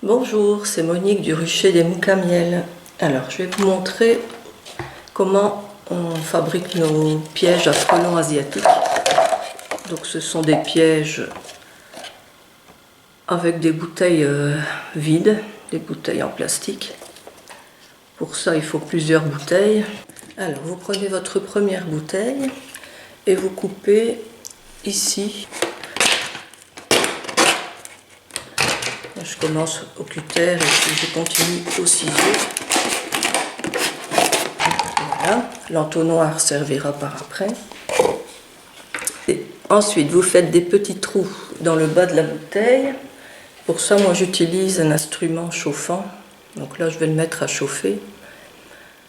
Bonjour, c'est Monique du Rucher des Moules à Miel. Alors, je vais vous montrer comment on fabrique nos pièges à frelons asiatiques. Donc, ce sont des pièges avec des bouteilles vides, des bouteilles en plastique. Pour ça, il faut plusieurs bouteilles. Alors, vous prenez votre première bouteille et vous coupez ici. Je commence au cutter et puis je continue au ciseau. Voilà, l'entonnoir servira par après. Et ensuite, vous faites des petits trous dans le bas de la bouteille. Pour ça, moi, j'utilise un instrument chauffant. Donc là, je vais le mettre à chauffer.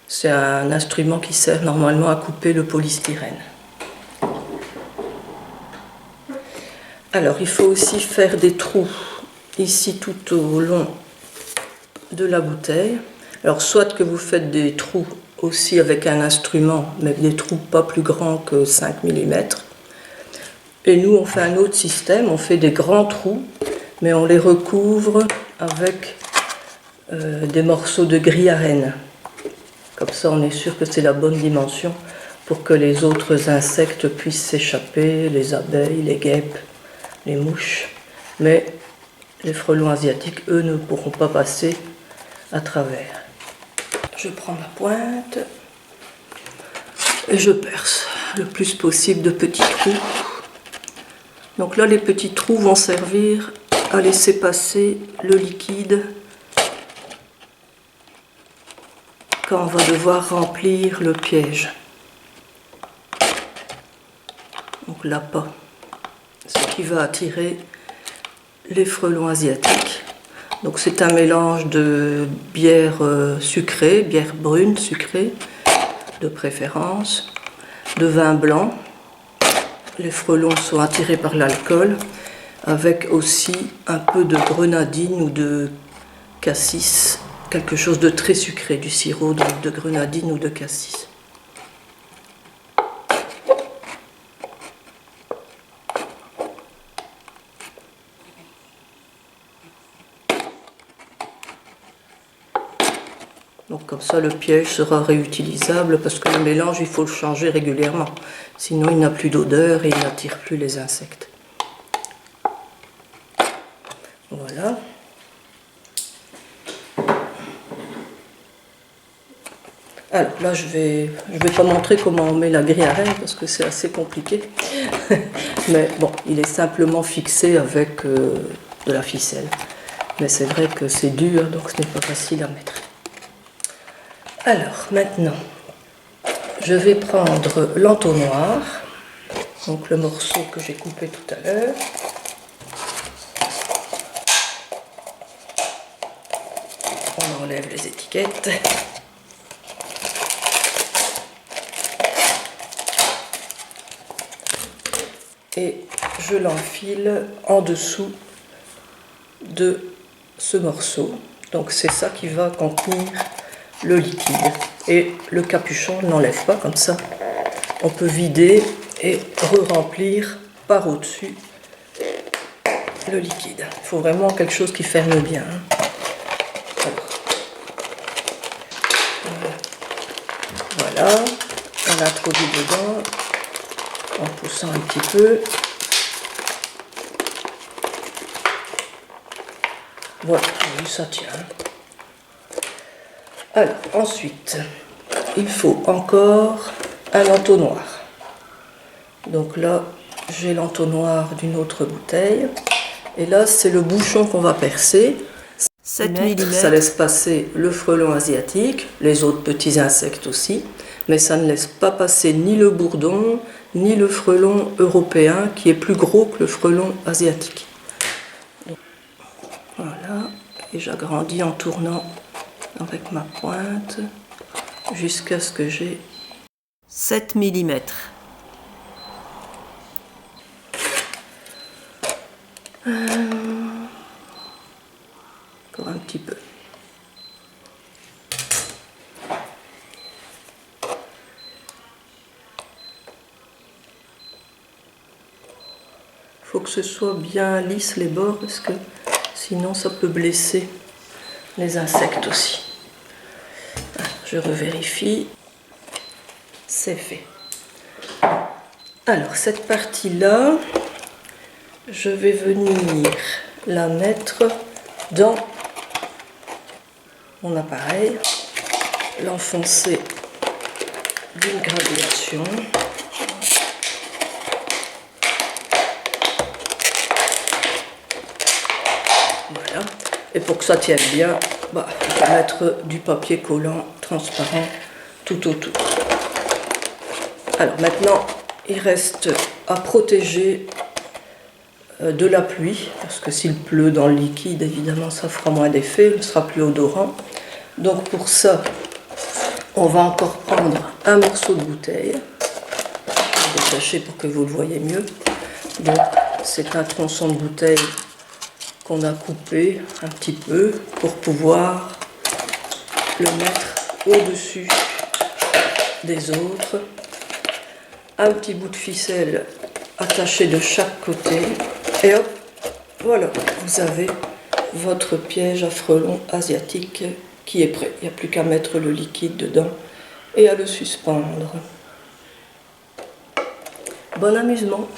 C'est un instrument qui sert normalement à couper le polystyrène. Alors, il faut aussi faire des trous ici tout au long de la bouteille. Alors soit que vous faites des trous aussi avec un instrument, mais des trous pas plus grands que 5 mm. Et nous on fait un autre système, on fait des grands trous, mais on les recouvre avec des morceaux de gris à renne. Comme ça on est sûr que c'est la bonne dimension pour que les autres insectes puissent s'échapper, les abeilles, les guêpes, les mouches. Mais les frelons asiatiques, eux, ne pourront pas passer à travers. Je prends ma pointe et je perce le plus possible de petits trous. Donc là, les petits trous vont servir à laisser passer le liquide quand on va devoir remplir le piège. Donc l'appât, ce qui va attirer les frelons asiatiques. Donc c'est un mélange de bière sucrée, bière brune sucrée de préférence, de vin blanc. Les frelons sont attirés par l'alcool, avec aussi un peu de grenadine ou de cassis, quelque chose de très sucré, du sirop de grenadine ou de cassis. Donc comme ça le piège sera réutilisable parce que le mélange il faut le changer régulièrement. Sinon il n'a plus d'odeur et il n'attire plus les insectes. Voilà. Alors là je vais pas montrer comment on met la grille à renne parce que c'est assez compliqué. Mais bon, il est simplement fixé avec de la ficelle. Mais c'est vrai que c'est dur donc ce n'est pas facile à mettre. Alors maintenant, je vais prendre l'entonnoir, donc le morceau que j'ai coupé tout à l'heure. On enlève les étiquettes. Et je l'enfile en dessous de ce morceau. Donc c'est ça qui va contenir le liquide. Et le capuchon ne l'enlève pas comme ça. On peut vider et re-remplir par au-dessus le liquide. Il faut vraiment quelque chose qui ferme bien. Voilà, on l'introduit dedans en poussant un petit peu. Voilà, ça tient. Alors, ensuite, il faut encore un entonnoir. Donc là, j'ai l'entonnoir d'une autre bouteille. Et là, c'est le bouchon qu'on va percer. 7 mm. Ça laisse passer le frelon asiatique, les autres petits insectes aussi. Mais ça ne laisse pas passer ni le bourdon, ni le frelon européen, qui est plus gros que le frelon asiatique. Voilà, et j'agrandis en tournant avec ma pointe jusqu'à ce que j'ai 7 mm. Encore un petit peu. Il faut que ce soit bien lisse les bords parce que sinon ça peut blesser. les insectes aussi. Je revérifie. C'est fait. Alors cette partie-là, je vais venir la mettre dans mon appareil, l'enfoncer d'une gradation. Voilà. Et pour que ça tienne bien, il faut mettre du papier collant transparent tout autour. Alors maintenant, il reste à protéger de la pluie, parce que s'il pleut dans le liquide, évidemment, ça fera moins d'effet, il ne sera plus odorant. Donc pour ça, on va encore prendre un morceau de bouteille. Je vais le détacher pour que vous le voyez mieux. Donc c'est un tronçon de bouteille qu'on a coupé un petit peu pour pouvoir le mettre au-dessus des autres. Un petit bout de ficelle attaché de chaque côté et hop, voilà, vous avez votre piège à frelons asiatique qui est prêt. Il n'y a plus qu'à mettre le liquide dedans et à le suspendre. Bon amusement!